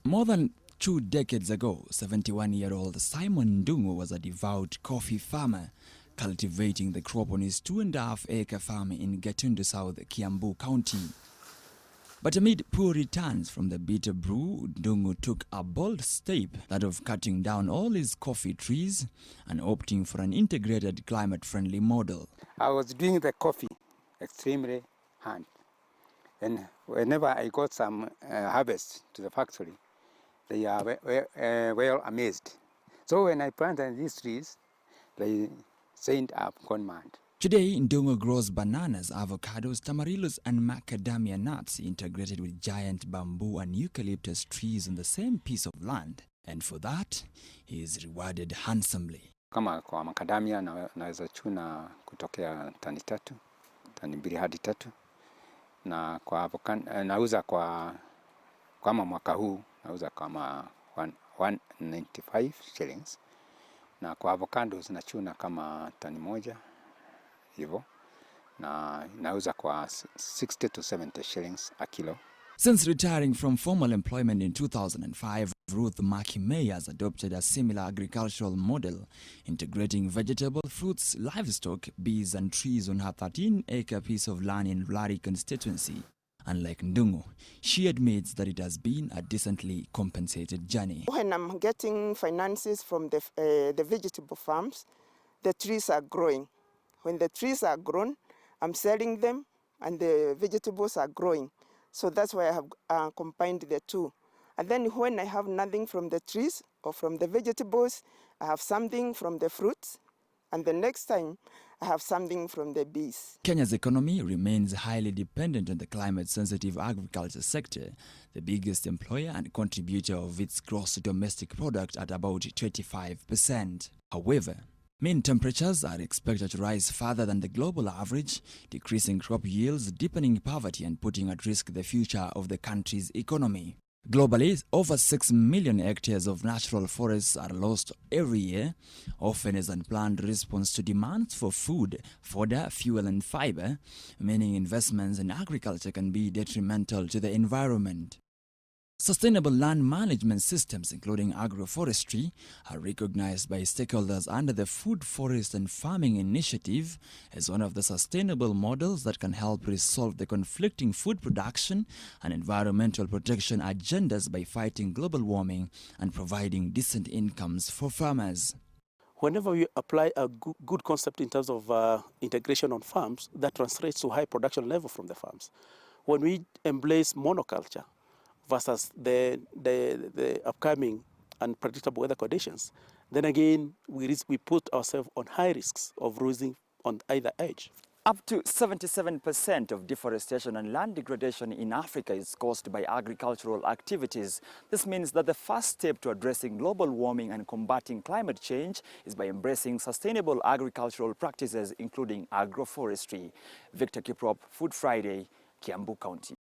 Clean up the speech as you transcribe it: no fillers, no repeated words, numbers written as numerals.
More than 2 decades ago, 71-year-old Simon Ndungu was a devout coffee farmer, cultivating the crop on his 2.5-acre farm in Gatundu South, Kiambu County. But amid poor returns from the bitter brew, Ndungu took a bold step, that of cutting down all his coffee trees and opting for an integrated climate-friendly model. I was doing the coffee extremely hard, and whenever I got some harvest to the factory, they are well amazed. So when I planted these trees, they said I've gone mad. Today, Ndungu grows bananas, avocados, tamarillos, and macadamia nuts integrated with giant bamboo and eucalyptus trees on the same piece of land. And for that, he is rewarded handsomely. Kama kwa macadamia naweza chuna kutokea tani 3, tani 2 hadi 3. Na kwa avocado nauza kama mwaka huu nauza kama 195 shillings. Na kwa avocados nachuna kama tani 1 hivyo, na nauza kwa 60 to 70 shillings a kilo. Since retiring from formal employment in 2005, Ruth Makimei has adopted a similar agricultural model, integrating vegetable, fruits, livestock, bees and trees on her 13-acre piece of land in Rari constituency. Unlike Ndungu, she admits that it has been a decently compensated journey. When I'm getting finances from the vegetable farms, the trees are growing. When the trees are grown, I'm selling them and the vegetables are growing. So that's why I have combined the two. And then when I have nothing from the trees or from the vegetables, I have something from the fruits. And the next time, I have something from the bees. Kenya's economy remains highly dependent on the climate-sensitive agriculture sector, the biggest employer and contributor of its gross domestic product at about 25%. However, mean temperatures are expected to rise further than the global average, decreasing crop yields, deepening poverty and putting at risk the future of the country's economy. Globally, over 6 million hectares of natural forests are lost every year, often as an unplanned response to demands for food, fodder, fuel and fiber, meaning investments in agriculture can be detrimental to the environment. Sustainable land management systems, including agroforestry, are recognized by stakeholders under the Food, Forest and Farming Initiative as one of the sustainable models that can help resolve the conflicting food production and environmental protection agendas by fighting global warming and providing decent incomes for farmers. Whenever we apply a good concept in terms of integration on farms, that translates to high production level from the farms. When we embrace monoculture, versus the upcoming unpredictable weather conditions, then again we put ourselves on high risks of losing on either edge. Up to 77% of deforestation and land degradation in Africa is caused by agricultural activities. This means that the first step to addressing global warming and combating climate change is by embracing sustainable agricultural practices, including agroforestry. Victor Kiprop, Food Friday, Kiambu County.